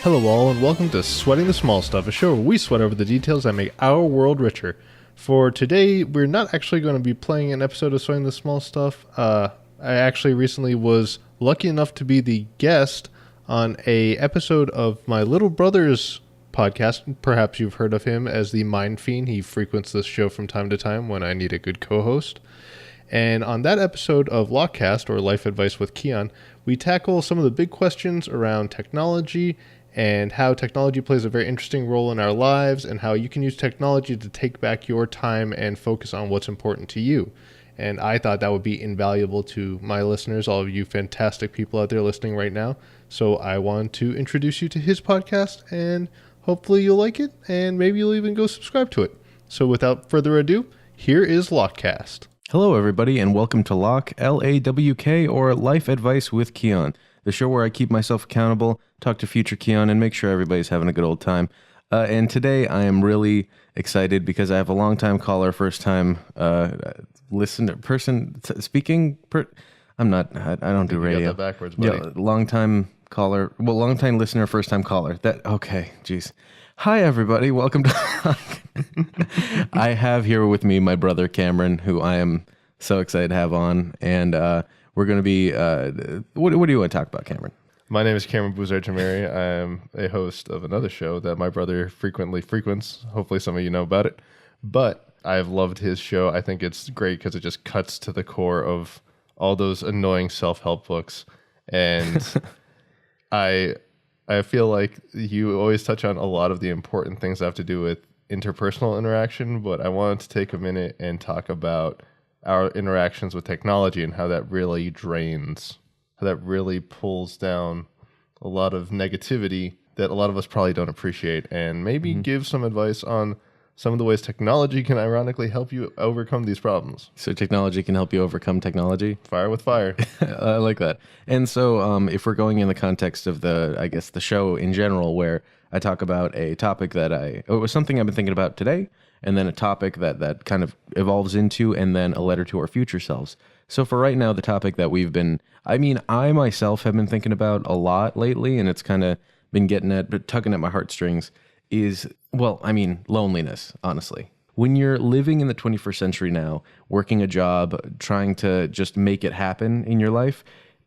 Hello all, and welcome to Sweating the Small Stuff, a show where we sweat over the details that make our world richer. For today, we're not actually going to be playing an episode of Sweating the Small Stuff. I actually recently was lucky enough to be the guest on a episode of my little brother's podcast. Perhaps you've heard of him as the Mind Fiend. He frequents this show from time to time when I need a good co-host. And on that episode of LAWKCast, or Life Advice with Keon, we tackle some of the big questions around technology and how technology plays a very interesting role in our lives and how you can use technology to take back your time and focus on what's important to you. And I thought that would be invaluable to my listeners, all of you fantastic people out there listening right now. So I want to introduce you to his podcast, and hopefully you'll like it, and maybe you'll even go subscribe to it. So without further ado, here is LAWKcast. Hello, everybody, and welcome to LAWK, LAWK, or Life Advice with Keon, the show where I keep myself accountable, talk to future Keon, and make sure everybody's having a good old time. And today I am really excited because I have a long-time caller, first-time listener, person speaking. I don't do radio. You got that backwards, buddy. Yeah, long-time caller. Well, long-time listener, first-time caller. Okay, geez. Hi, everybody. Welcome to I have here with me my brother, Cameron, who I am so excited to have on. And we're going to be... what do you want to talk about, Cameron? My name is Cameron Boozarjomehri. I am a host of another show that my brother frequently frequents. Hopefully some of you know about it. But I've loved his show. I think it's great because it just cuts to the core of all those annoying self-help books. And I feel like you always touch on a lot of the important things that have to do with interpersonal interaction, but I wanted to take a minute and talk about our interactions with technology and how that really drains, how that really pulls down a lot of negativity that a lot of us probably don't appreciate, and maybe give some advice on some of the ways technology can ironically help you overcome these problems. So technology can help you overcome technology? Fire with fire. I like that. And so if we're going in the context of the show in general, where I talk about a topic that it was something I've been thinking about today, and then a topic that kind of evolves into, and then a letter to our future selves. So for right now, the topic that I myself have been thinking about a lot lately, and it's kind of been tugging at my heartstrings, is, loneliness, honestly. When you're living in the 21st century now, working a job, trying to just make it happen in your life,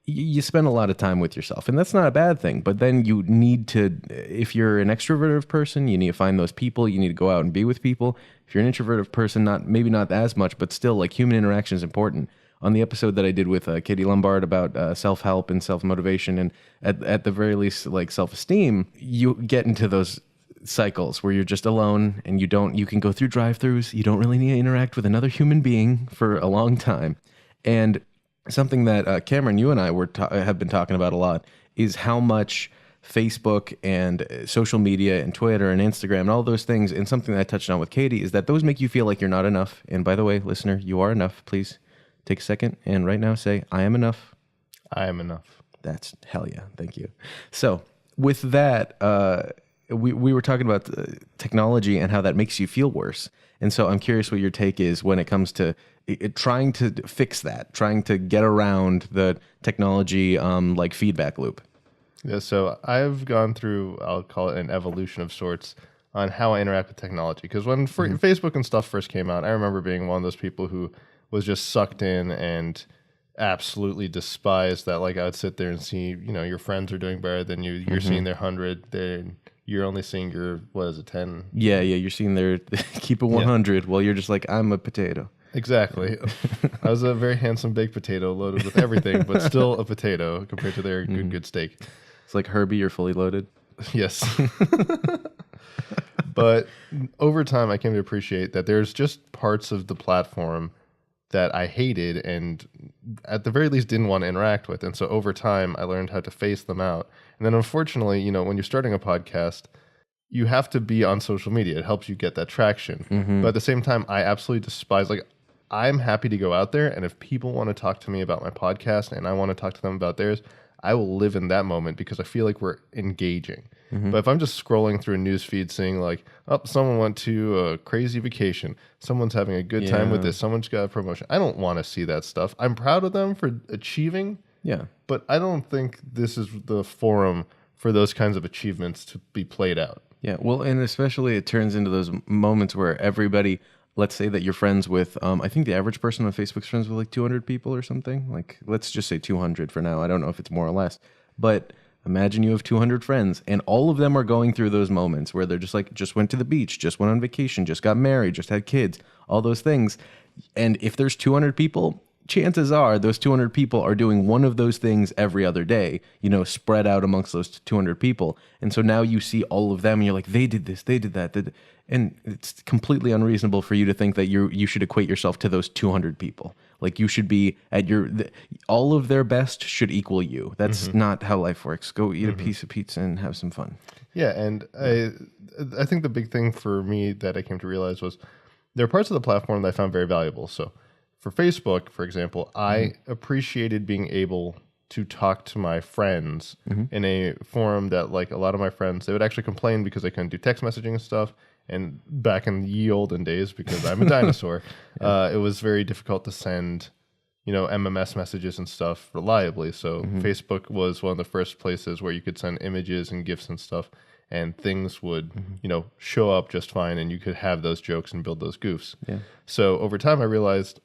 you spend a lot of time with yourself. And that's not a bad thing. But then you need to, if you're an extroverted person, you need to find those people. You need to go out and be with people. If you're an introverted person, maybe not as much, but still, like, human interaction is important. On the episode that I did with Katie Lombard about self-help and self-motivation, and at the very least, like, self-esteem, you get into those cycles where you're just alone and you can go through drive-thrus. You don't really need to interact with another human being for a long time. And something that Cameron, you and I have been talking about a lot is how much Facebook and social media and Twitter and Instagram and all those things, and something that I touched on with Katie, is that those make you feel like you're not enough. And by the way, listener, you are enough. Please take a second and right now say, I am enough. I am enough. That's hell yeah. Thank you. So with that, we were talking about technology and how that makes you feel worse. And so I'm curious what your take is when it comes to trying to fix that, trying to get around the technology like feedback loop. Yeah, so I've gone through, I'll call it an evolution of sorts on how I interact with technology. Because when Facebook and stuff first came out, I remember being one of those people who was just sucked in and absolutely despised that. Like, I would sit there and see, your friends are doing better than you. You're seeing their 100, you're only seeing your, 10? Yeah, you're seeing their keep it 100 while you're just like, I'm a potato. Exactly. I was a very handsome baked potato loaded with everything, but still a potato compared to their good steak. It's like Herbie, you're fully loaded. Yes. But over time, I came to appreciate that there's just parts of the platform that I hated and at the very least didn't want to interact with. And so over time, I learned how to phase them out. And then unfortunately, when you're starting a podcast, you have to be on social media. It helps you get that traction. But at the same time, I absolutely despise, I'm happy to go out there. And if people want to talk to me about my podcast and I want to talk to them about theirs, I will live in that moment because I feel like we're engaging. But if I'm just scrolling through a news feed seeing someone went to a crazy vacation, someone's having a good time with this, someone's got a promotion, I don't want to see that stuff. I'm proud of them for achieving, but I don't think this is the forum for those kinds of achievements to be played out. Yeah, well, and especially it turns into those moments where everybody, let's say that you're friends with, I think the average person on Facebook's friends with like 200 people or something. Like, let's just say 200 for now. I don't know if it's more or less. But imagine you have 200 friends, and all of them are going through those moments where they're just like, just went to the beach, just went on vacation, just got married, just had kids, all those things. And if there's 200 people, chances are those 200 people are doing one of those things every other day, spread out amongst those 200 people. And so now you see all of them and you're like, they did this, they did that. And it's completely unreasonable for you to think that you should equate yourself to those 200 people. Like you should be at all of their best should equal you. That's not how life works. Go eat a piece of pizza and have some fun. Yeah. And I think the big thing for me that I came to realize was there are parts of the platform that I found very valuable. So for Facebook, for example, I appreciated being able to talk to my friends in a forum that, like, a lot of my friends, they would actually complain because I couldn't do text messaging and stuff. And back in the ye olden days, because I'm a dinosaur, it was very difficult to send, MMS messages and stuff reliably. So Facebook was one of the first places where you could send images and GIFs and stuff, and things would, show up just fine, and you could have those jokes and build those goofs. Yeah. So over time, I realized,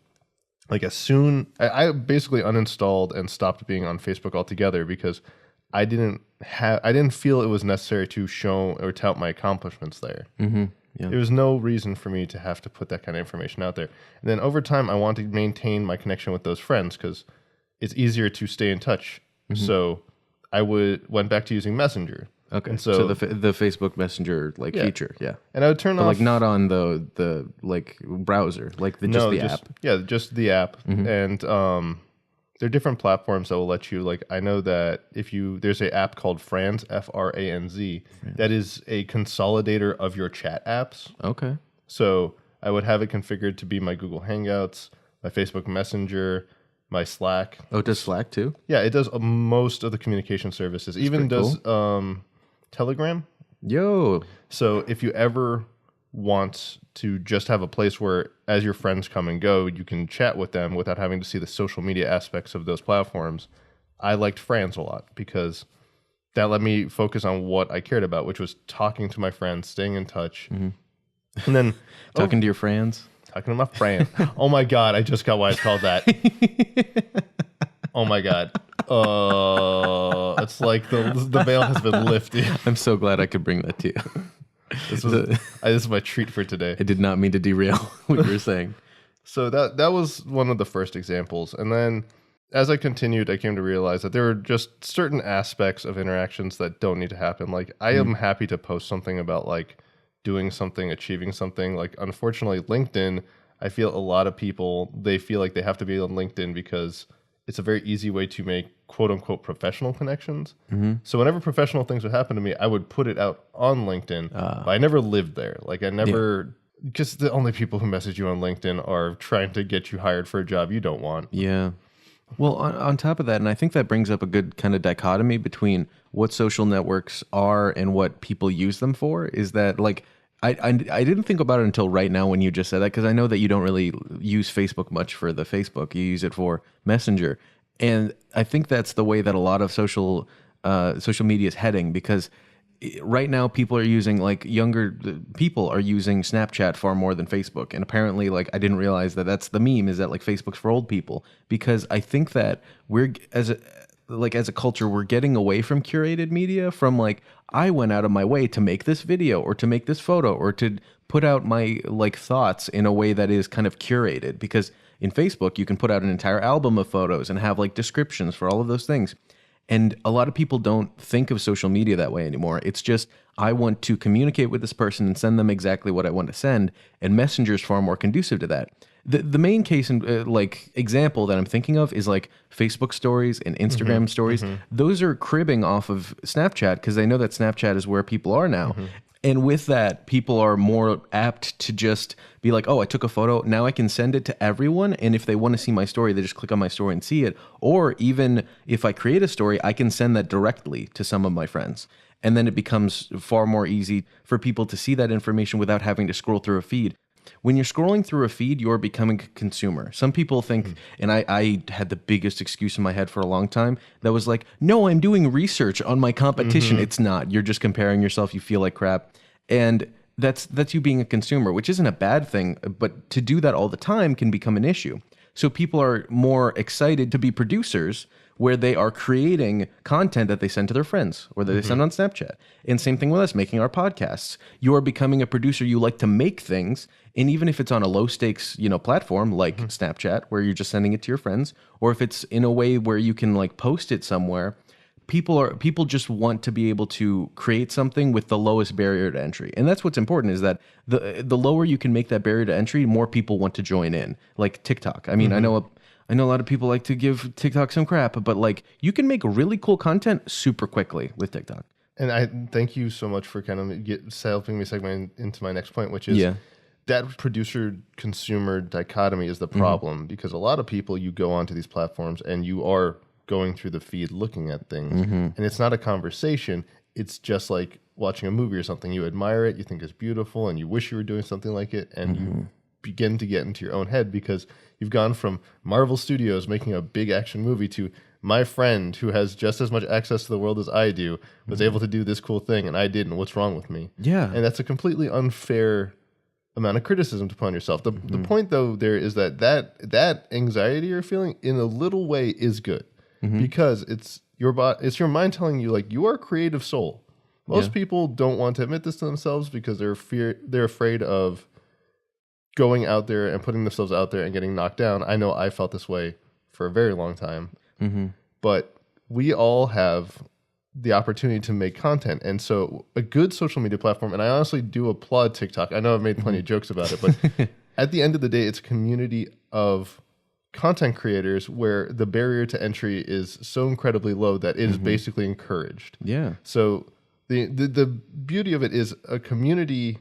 like, as soon I basically uninstalled and stopped being on Facebook altogether because I didn't feel it was necessary to show or tout my accomplishments there. Yeah. There was no reason for me to have to put that kind of information out there. And then over time, I wanted to maintain my connection with those friends because it's easier to stay in touch. So I went back to using Messenger. Okay, so the Facebook Messenger feature, yeah, and I would turn off not on the browser, just the app. Yeah, just the app, and there are different platforms that will let you. I know that there's an app called Franz, FRANZ, that is a consolidator of your chat apps. Okay, so I would have it configured to be my Google Hangouts, my Facebook Messenger, my Slack. Oh, it does Slack too? Yeah, it does most of the communication services. That's even does cool. Telegram. Yo. So if you ever want to just have a place where, as your friends come and go, you can chat with them without having to see the social media aspects of those platforms, I liked Franz a lot because that let me focus on what I cared about, which was talking to my friends, staying in touch. And then talking to your friends. Talking to my friend. Oh my God, I just got why it's called that. Oh my God. It's like the veil has been lifted. I'm so glad I could bring that to you. This is my treat for today. I did not mean to derail what you were saying. So that was one of the first examples. And then as I continued, I came to realize that there were just certain aspects of interactions that don't need to happen. Like, I am happy to post something about, doing something, achieving something. Unfortunately, LinkedIn, I feel a lot of people, they feel like they have to be on LinkedIn because it's a very easy way to make quote unquote professional connections. So whenever professional things would happen to me, I would put it out on LinkedIn, but I never lived there. Because the only people who message you on LinkedIn are trying to get you hired for a job you don't want. Yeah. Well, on top of that, and I think that brings up a good kind of dichotomy between what social networks are and what people use them for, is that I didn't think about it until right now when you just said that, because I know that you don't really use Facebook much for the Facebook. You use it for Messenger. And I think that's the way that a lot of social media is heading, because right now people are using, younger people are using Snapchat far more than Facebook. And apparently, I didn't realize that that's the meme, is that Facebook's for old people, because I think that we're, as a culture, we're getting away from curated media, from I went out of my way to make this video or to make this photo or to put out my thoughts in a way that is kind of curated. Because in Facebook, you can put out an entire album of photos and have descriptions for all of those things. And a lot of people don't think of social media that way anymore. It's just, I want to communicate with this person and send them exactly what I want to send. And Messenger is far more conducive to that. The main case and example that I'm thinking of is Facebook stories and Instagram stories. Those are cribbing off of Snapchat, because they know that Snapchat is where people are now. And with that, people are more apt to just be like, oh, I took a photo, now I can send it to everyone. And if they want to see my story, they just click on my story and see it. Or even if I create a story, I can send that directly to some of my friends. And then it becomes far more easy for people to see that information without having to scroll through a feed. when you're scrolling through a feed, you're becoming a consumer. Some people think, and I had the biggest excuse in my head for a long time that was like, no, I'm doing research on my competition. It's not. You're just comparing yourself. You feel like crap. And that's you being a consumer, which isn't a bad thing, but to do that all the time can become an issue. So people are more excited to be producers where they are creating content that they send to their friends or that they send on Snapchat. And same thing with us making our podcasts. You are becoming a producer. You like to make things. And even if it's on a low stakes, platform like Snapchat, where you're just sending it to your friends, or if it's in a way where you can like post it somewhere, people just want to be able to create something with the lowest barrier to entry. And that's what's important, is that the lower you can make that barrier to entry, more people want to join in. Like TikTok. I mean, I know a lot of people like to give TikTok some crap, but like you can make really cool content super quickly with TikTok. And I thank you so much for kind of helping me segue into my next point, which is that producer-consumer dichotomy is the problem, because a lot of people, you go onto these platforms and you are going through the feed looking at things, and it's not a conversation. It's just like watching a movie or something. You admire it, you think it's beautiful, and you wish you were doing something like it, and you begin to get into your own head because you've gone from Marvel Studios making a big action movie to my friend who has just as much access to the world as I do was able to do this cool thing and I didn't. What's wrong with me? Yeah. And that's a completely unfair amount of criticism to put on yourself. The point though there is that anxiety you're feeling in a little way is good because it's your mind telling you like you are a creative soul. Most people don't want to admit this to themselves because they're afraid of going out there and putting themselves out there and getting knocked down. I know I felt this way for a very long time, but we all have the opportunity to make content. And so a good social media platform, and I honestly do applaud TikTok. I know I've made plenty of jokes about it, but at the end of the day, it's a community of content creators where the barrier to entry is so incredibly low that it is basically encouraged. Yeah. So the beauty of it is a community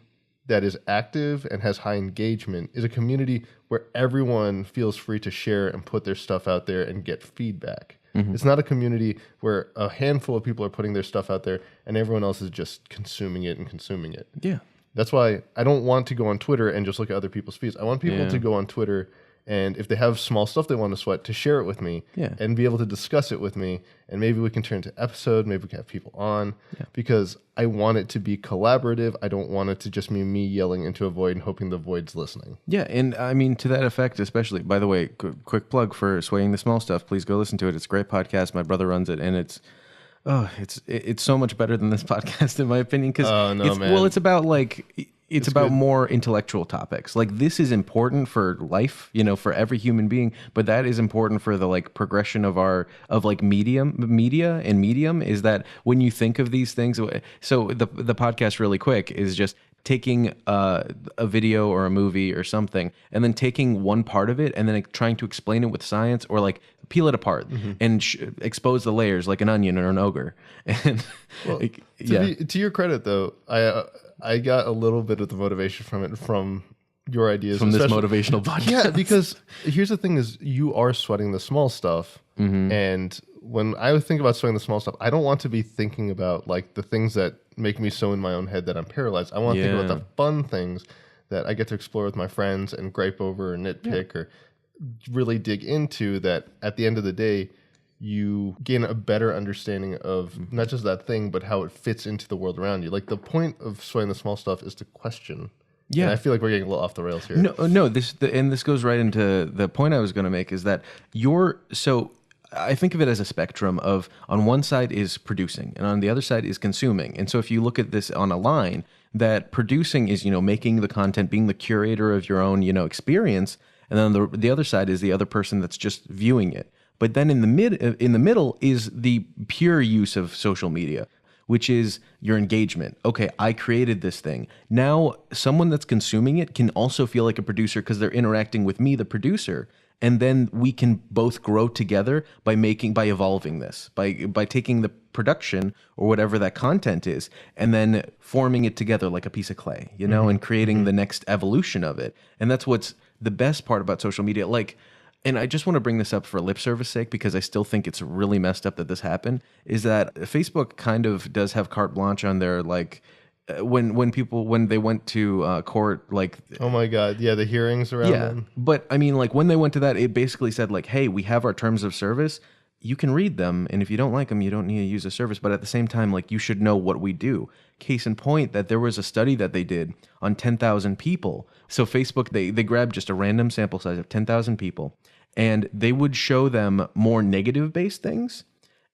that is active and has high engagement is a community where everyone feels free to share and put their stuff out there and get feedback. It's not a community where a handful of people are putting their stuff out there and everyone else is just consuming it. Yeah. That's why I don't want to go on Twitter and just look at other people's feeds. I want people to go on Twitter and if they have small stuff they want to sweat, to share it with me and be able to discuss it with me. And maybe we can turn to episode, maybe we can have people on because I want it to be collaborative. I don't want it to just be me yelling into a void and hoping the void's listening. Yeah. And I mean, to that effect, especially, by the way, quick plug for Swaying the Small Stuff. Please go listen to it. It's a great podcast. My brother runs it and it's so much better than this podcast in my opinion. Cause it's about like, it's about good. More intellectual topics. Like this is important for life, for every human being, but that is important for the like progression of media is that when you think of these things. So the podcast really quick is just taking a video or a movie or something and then taking one part of it and then trying to explain it with science or like peel it apart and expose the layers like an onion or an ogre. And to your credit though, I got a little bit of the motivation from your ideas. From this motivational podcast. Yeah, because here's the thing is you are sweating the small stuff. And when I would think about sweating the small stuff, I don't want to be thinking about like the things that make me so in my own head that I'm paralyzed. I want to think about the fun things that I get to explore with my friends and gripe over or nitpick or really dig into that at the end of the day, you gain a better understanding of not just that thing, but how it fits into the world around you. Like the point of sweating the small stuff is to question. Yeah, and I feel like we're getting a little off the rails here. No. This goes right into the point I was going to make is that I think of it as a spectrum of on one side is producing and on the other side is consuming. And so if you look at this on a line, that producing is making the content, being the curator of your own experience, and then the other side is the other person that's just viewing it. But then in the middle is the pure use of social media, which is your engagement. Okay, I created this thing. Now, someone that's consuming it can also feel like a producer because they're interacting with me, the producer. And then we can both grow together by evolving this, by taking the production or whatever that content is, and then forming it together like a piece of clay, and creating the next evolution of it. And that's what's the best part about social media. And I just want to bring this up for lip service sake because I still think it's really messed up that this happened, is that Facebook kind of does have carte blanche on their when they went to court, like Oh my God. Yeah, the hearings around them. but I mean, like when they went to that, it basically said like, hey, we have our terms of service. You can read them, and if you don't like them, you don't need to use the service. But at the same time, like you should know what we do. Case in point, that there was a study that they did on 10,000 people. So Facebook, they grabbed just a random sample size of 10,000 people, and they would show them more negative based things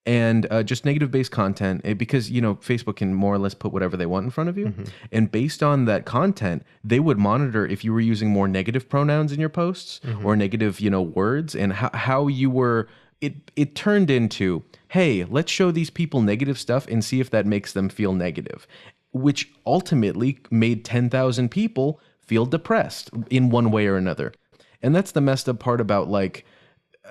and just negative based content because Facebook can more or less put whatever they want in front of you, and based on that content they would monitor if you were using more negative pronouns in your posts or negative words, and how you were. It turned into, hey, let's show these people negative stuff and see if that makes them feel negative, which ultimately made 10,000 people feel depressed in one way or another. And that's the messed up part about like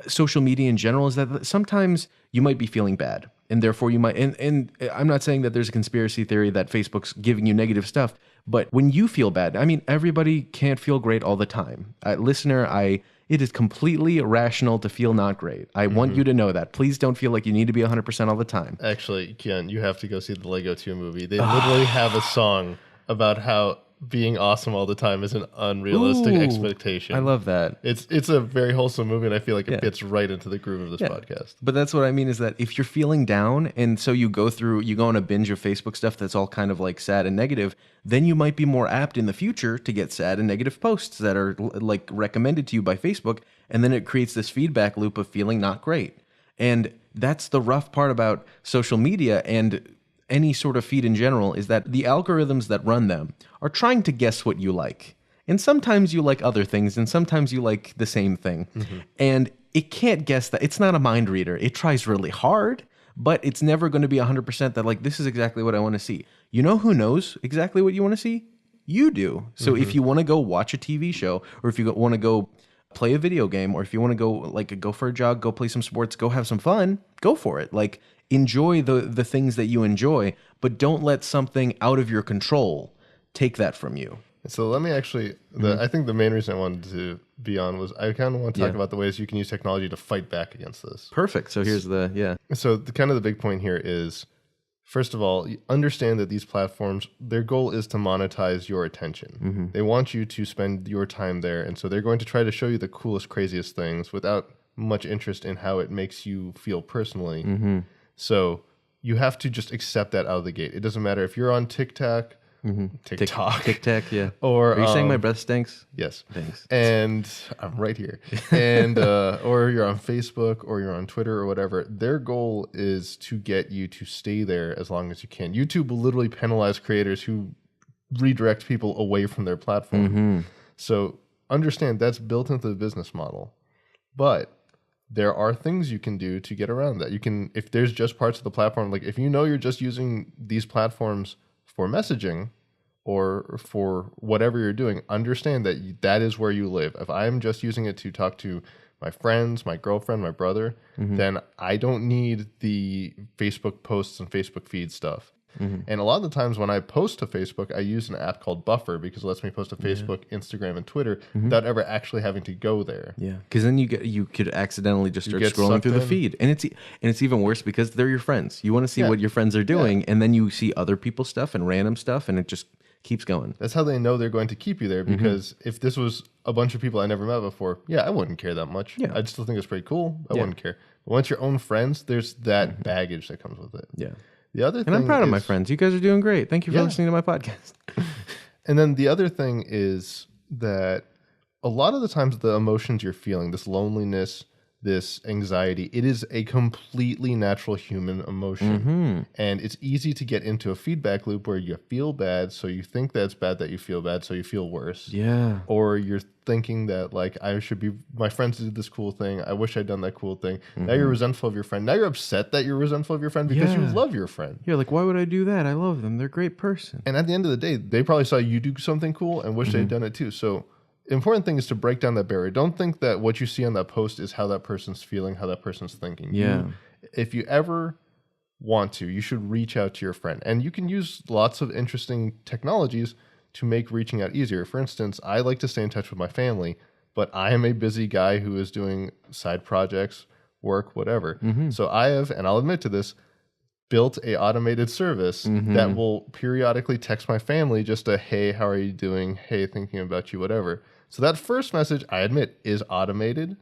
social media in general, is that sometimes you might be feeling bad, and therefore you might, and I'm not saying that there's a conspiracy theory that Facebook's giving you negative stuff, but when you feel bad, I mean, everybody can't feel great all the time. Listener, it is completely rational to feel not great. I want you to know that. Please don't feel like you need to be 100% all the time. Actually, Keon, you have to go see the Lego 2 movie. They literally have a song about how being awesome all the time is an unrealistic expectation. I love that. It's a very wholesome movie, and I feel like it fits right into the groove of this podcast. But that's what I mean, is that if you're feeling down, and so you go on a binge of Facebook stuff that's all kind of like sad and negative, then you might be more apt in the future to get sad and negative posts that are like recommended to you by Facebook, and then it creates this feedback loop of feeling not great. And that's the rough part about social media and any sort of feed in general, is that the algorithms that run them are trying to guess what you like. And sometimes you like other things, and sometimes you like the same thing. And it can't guess that. It's not a mind reader. It tries really hard, but it's never going to be 100% that like, this is exactly what I want to see. You know who knows exactly what you want to see? You do. So if you want to go watch a TV show, or if you want to go play a video game, or if you want to go for a jog, go play some sports, go have some fun, go for it. Like, enjoy the things that you enjoy, but don't let something out of your control take that from you. So let me actually, I think the main reason I wanted to be on was I kind of want to talk about the ways you can use technology to fight back against this. Perfect. So here's So the big point here is, first of all, understand that these platforms, their goal is to monetize your attention. They want you to spend your time there, and so they're going to try to show you the coolest, craziest things without much interest in how it makes you feel personally. So you have to just accept that out of the gate. It doesn't matter if you're on TikTok, TikTok, yeah. Or are you saying my breath stinks? Yes. Thanks. And I'm right here. And or you're on Facebook, or you're on Twitter, or whatever. Their goal is to get you to stay there as long as you can. YouTube will literally penalize creators who redirect people away from their platform. So understand that's built into the business model. But there are things you can do to get around that. You can, if there's just parts of the platform, like if you know you're just using these platforms for messaging or for whatever you're doing, understand that that is where you live. If I'm just using it to talk to my friends, my girlfriend, my brother, then I don't need the Facebook posts and Facebook feed stuff. And a lot of the times when I post to Facebook, I use an app called Buffer because it lets me post to Facebook, Instagram, and Twitter without ever actually having to go there. Yeah, because then you could accidentally just start scrolling through the feed, and it's even worse because they're your friends. You want to see what your friends are doing, and then you see other people's stuff and random stuff, and it just keeps going. That's how they know they're going to keep you there, because if this was a bunch of people I never met before, I wouldn't care that much. I'd still think it's pretty cool. I wouldn't care. But once your own friends, there's that baggage that comes with it. Yeah. The other thing, and I'm proud of my friends. You guys are doing great. Thank you for listening to my podcast. And then the other thing is that a lot of the times the emotions you're feeling, this loneliness, this anxiety, it is a completely natural human emotion. And it's easy to get into a feedback loop where you feel bad, so you think that it's bad that you feel bad, so you feel worse. Yeah. Or you're thinking that, like, my friends did this cool thing, I wish I'd done that cool thing. Now you're resentful of your friend. Now you're upset that you're resentful of your friend because you love your friend. You're like, why would I do that? I love them. They're a great person. And at the end of the day, they probably saw you do something cool and wish they'd done it too. So important thing is to break down that barrier. Don't think that what you see on that post is how that person's feeling, how that person's thinking. If you ever want to, you should reach out to your friend. And you can use lots of interesting technologies to make reaching out easier. For instance, I like to stay in touch with my family, but I am a busy guy who is doing side projects, work, whatever. So I have, and I'll admit to this, built a automated service that will periodically text my family just a, hey, how are you doing? Hey, thinking about you, whatever. So that first message, I admit, is automated,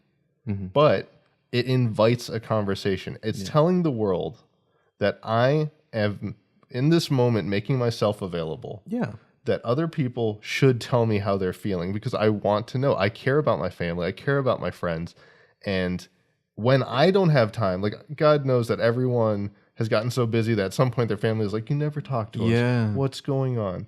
but it invites a conversation. It's telling the world that I am in this moment making myself available. Yeah. That other people should tell me how they're feeling because I want to know. I care about my family. I care about my friends. And when I don't have time, like God knows that everyone has gotten so busy that at some point their family is like, you never talk to us. What's going on?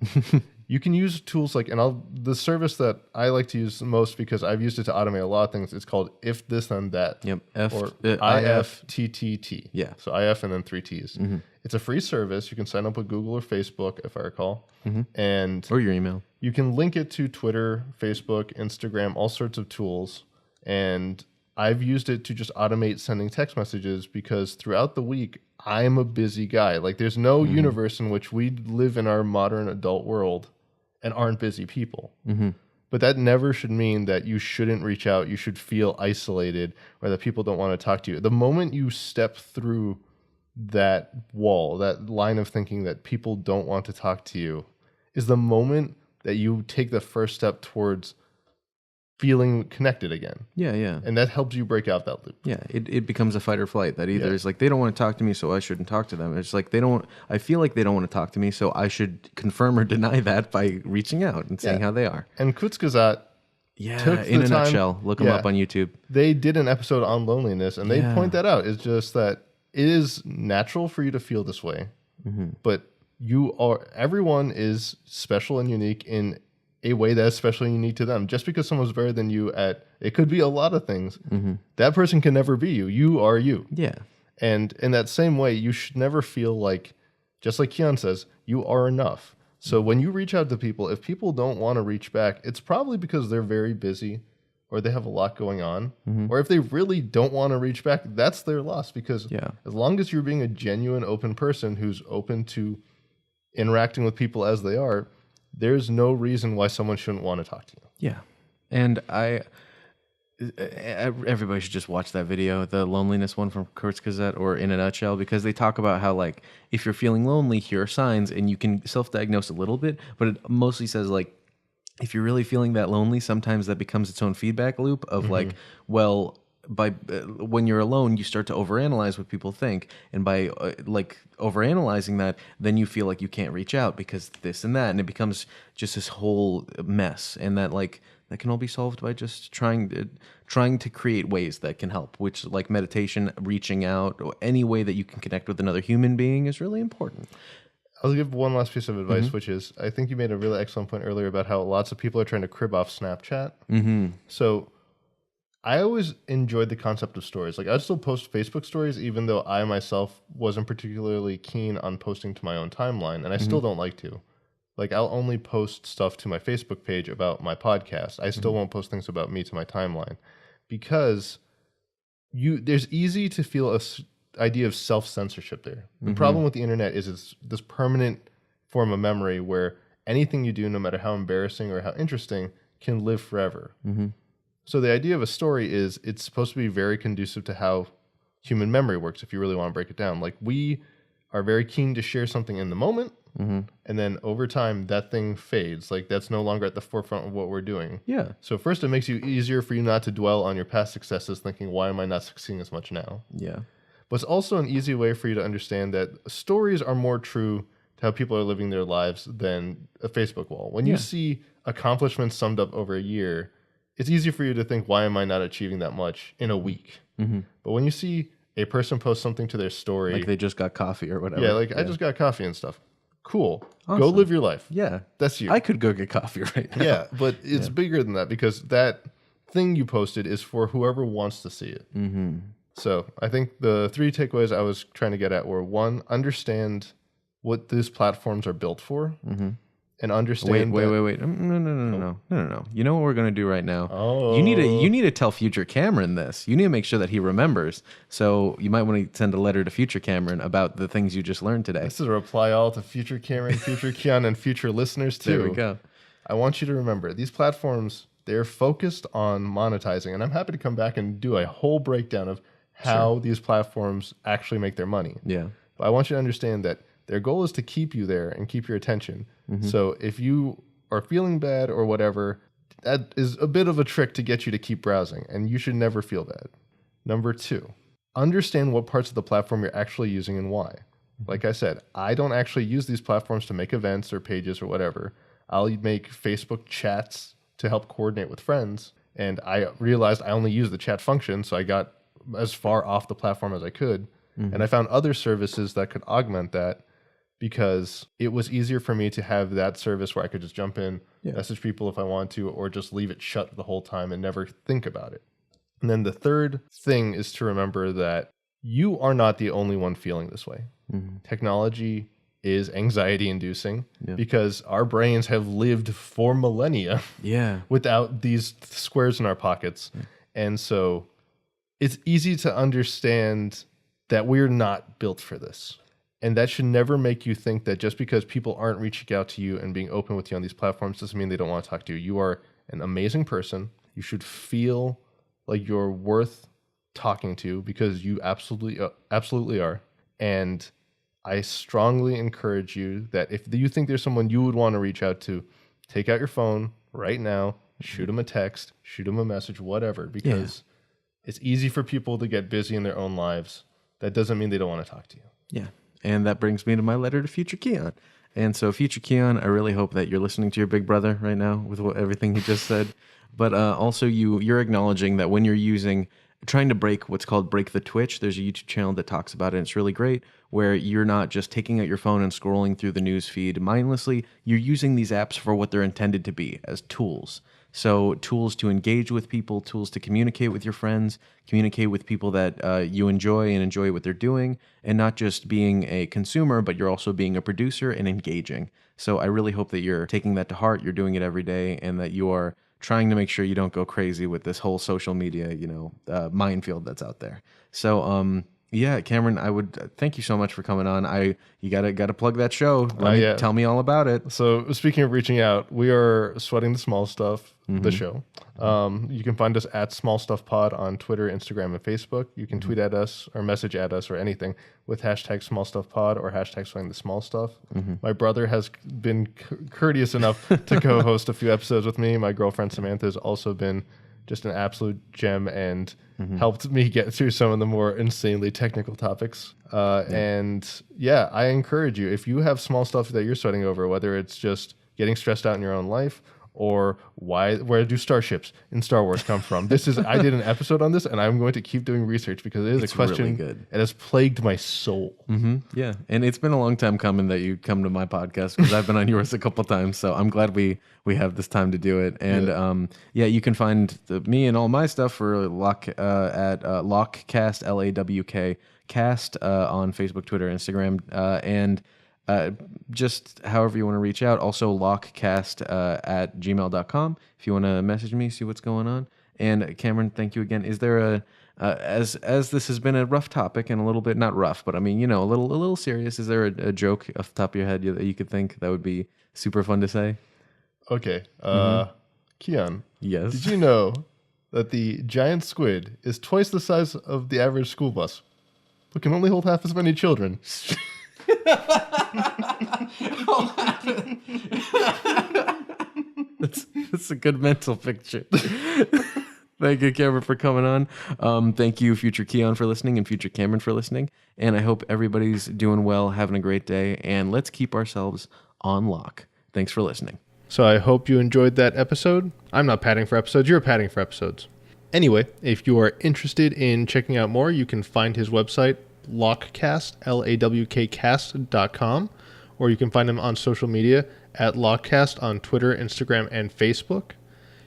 You can use tools like, the service that I like to use the most because I've used it to automate a lot of things. It's called If This Then That. Yep. Or IFTTT. Yeah. So IF and then 3 T's. It's a free service. You can sign up with Google or Facebook, if I recall. And or your email. You can link it to Twitter, Facebook, Instagram, all sorts of tools. And I've used it to just automate sending text messages because throughout the week, I'm a busy guy. Like there's no universe in which we live in our modern adult world and aren't busy people. But that never should mean that you shouldn't reach out, you should feel isolated, or that people don't want to talk to you. The moment you step through that wall, that line of thinking that people don't want to talk to you, is the moment that you take the first step towards feeling connected again. Yeah, yeah. And that helps you break out that loop. Yeah, it becomes a fight or flight. That either is like, they don't want to talk to me, so I shouldn't talk to them. It's like, I feel like they don't want to talk to me, so I should confirm or deny that by reaching out and saying how they are. And Kurzgesagt, in a nutshell, look them up on YouTube. They did an episode on loneliness, and they point that out. It's just that it is natural for you to feel this way, but everyone is special and unique in a way that's special and unique to them. Just because someone's better than you at, it could be a lot of things, that person can never be you. You are you. Yeah. And in that same way, you should never feel like, just like Keon says, you are enough. So when you reach out to people, if people don't want to reach back, it's probably because they're very busy or they have a lot going on. Or if they really don't want to reach back, that's their loss. Because as long as you're being a genuine, open person who's open to interacting with people as they are, there's no reason why someone shouldn't want to talk to you. Yeah. And everybody should just watch that video, the loneliness one from Kurzgesagt, or In a Nutshell, because they talk about how, like, if you're feeling lonely, here are signs, and you can self-diagnose a little bit, but it mostly says, like, if you're really feeling that lonely, sometimes that becomes its own feedback loop of like, well, when you're alone, you start to overanalyze what people think, and by like overanalyzing that, then you feel like you can't reach out because this and that, and it becomes just this whole mess. And that can all be solved by just trying to create ways that can help, which, like meditation, reaching out, or any way that you can connect with another human being is really important. I'll give one last piece of advice, which is, I think you made a really excellent point earlier about how lots of people are trying to crib off Snapchat. So I always enjoyed the concept of stories. Like, I'd still post Facebook stories, even though I myself wasn't particularly keen on posting to my own timeline, and I still don't like to. Like, I'll only post stuff to my Facebook page about my podcast. I still won't post things about me to my timeline, because there's easy to feel a idea of self-censorship there. The problem with the internet is it's this permanent form of memory where anything you do, no matter how embarrassing or how interesting, can live forever. So the idea of a story is it's supposed to be very conducive to how human memory works, if you really want to break it down. Like, we are very keen to share something in the moment, and then over time that thing fades. Like, that's no longer at the forefront of what we're doing. Yeah. So first, it makes it easier for you not to dwell on your past successes, thinking, why am I not succeeding as much now? Yeah. But it's also an easy way for you to understand that stories are more true to how people are living their lives than a Facebook wall. When you see accomplishments summed up over a year, it's easy for you to think, why am I not achieving that much in a week? But when you see a person post something to their story, like they just got coffee or whatever. Yeah, like I just got coffee and stuff. Cool. Awesome. Go live your life. Yeah. That's you. I could go get coffee right now. Yeah, but it's bigger than that, because that thing you posted is for whoever wants to see it. So I think the 3 takeaways I was trying to get at were: 1, understand what these platforms are built for, and understand. Wait. No. You know what we're gonna do right now? Oh, you need to tell future Cameron this. You need to make sure that he remembers. So you might want to send a letter to future Cameron about the things you just learned today. This is a reply all to future Cameron, future Keon, and future listeners too. There we go. I want you to remember, these platforms, they're focused on monetizing, and I'm happy to come back and do a whole breakdown of how these platforms actually make their money. Yeah. But I want you to understand that their goal is to keep you there and keep your attention. So if you are feeling bad or whatever, that is a bit of a trick to get you to keep browsing, and you should never feel bad. Number 2, understand what parts of the platform you're actually using and why. Like I said, I don't actually use these platforms to make events or pages or whatever. I'll make Facebook chats to help coordinate with friends, and I realized I only use the chat function, so I got as far off the platform as I could. And I found other services that could augment that, because it was easier for me to have that service where I could just jump in, message people if I want to, or just leave it shut the whole time and never think about it. And then the third thing is to remember that you are not the only one feeling this way. Technology is anxiety inducing because our brains have lived for millennia without these squares in our pockets. And so it's easy to understand that we're not built for this. And that should never make you think that just because people aren't reaching out to you and being open with you on these platforms doesn't mean they don't want to talk to you. You are an amazing person. You should feel like you're worth talking to, because you absolutely are. And I strongly encourage you that if you think there's someone you would want to reach out to, take out your phone right now, shoot them a text, shoot them a message, whatever, because it's easy for people to get busy in their own lives. That doesn't mean they don't want to talk to you. Yeah. And that brings me to my letter to future Keon. And so, future Keon, I really hope that you're listening to your big brother right now with everything he just said. But also, you're acknowledging that when you're trying to break what's called break the twitch. There's a YouTube channel that talks about it, and it's really great, where you're not just taking out your phone and scrolling through the news feed mindlessly. You're using these apps for what they're intended to be, as tools. So tools to engage with people, tools to communicate with your friends, communicate with people that you enjoy and enjoy what they're doing, and not just being a consumer, but you're also being a producer and engaging. So I really hope that you're taking that to heart, you're doing it every day, and that you are trying to make sure you don't go crazy with this whole social media, minefield that's out there. So, yeah, Cameron, I would thank you so much for coming on. You gotta plug that show. Tell me all about it. So speaking of reaching out, we are Sweating the Small Stuff, the show. You can find us at Small Stuff Pod on Twitter, Instagram, and Facebook. You can tweet at us or message at us or anything with hashtag Small Stuff Pod or hashtag Sweating the Small Stuff. My brother has been courteous enough to co-host a few episodes with me. My girlfriend Samantha has also been just an absolute gem and helped me get through some of the more insanely technical topics. And yeah, I encourage you, if you have small stuff that you're sweating over, whether it's just getting stressed out in your own life or where do starships in Star Wars come from? I did an episode on this, and I'm going to keep doing research because it is a question that has plagued my soul. Yeah, and it's been a long time coming that you come to my podcast, because I've been on yours a couple times, so I'm glad we have this time to do it. And you can find me and all my stuff for LAWK at LAWKCast, LAWK cast on Facebook, Twitter, Instagram, and just however you want to reach out. Also, LAWKcast at gmail.com if you want to message me, see what's going on. And Cameron, thank you again. Is there as this has been a rough topic and a little bit, not rough, but I mean, a little serious, is there a joke off the top of your head that you could think that would be super fun to say? Okay. Keon. Yes. Did you know that the giant squid is twice the size of the average school bus, but can only hold half as many children? That's a good mental picture. Thank you, Cameron, for coming on. Thank you, future Keon, for listening, and future Cameron for listening. And I hope everybody's doing well, having a great day, and let's keep ourselves on lock. Thanks for listening. So I hope you enjoyed that episode. I'm not padding for episodes. You're padding for episodes. Anyway, if you are interested in checking out more, you can find his website, LAWKcast, LAWKcast.com, or you can find him on social media at LAWKcast on Twitter, Instagram, and Facebook.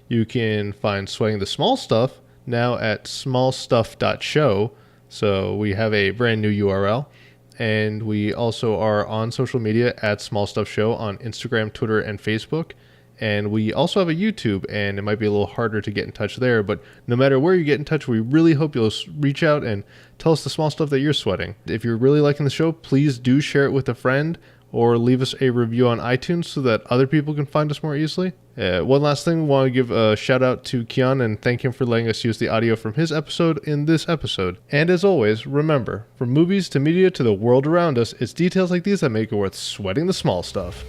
You can find Sweating the Small Stuff now at smallstuff.show, so we have a brand new URL. And we also are on social media at Small Stuff Show on Instagram, Twitter, and Facebook. And we also have a YouTube, and it might be a little harder to get in touch there. But no matter where you get in touch, we really hope you'll reach out and tell us the small stuff that you're sweating. If you're really liking the show, please do share it with a friend or leave us a review on iTunes so that other people can find us more easily. One last thing, want to give a shout out to Keon and thank him for letting us use the audio from his episode in this episode. And as always, remember, from movies to media to the world around us, it's details like these that make it worth sweating the small stuff.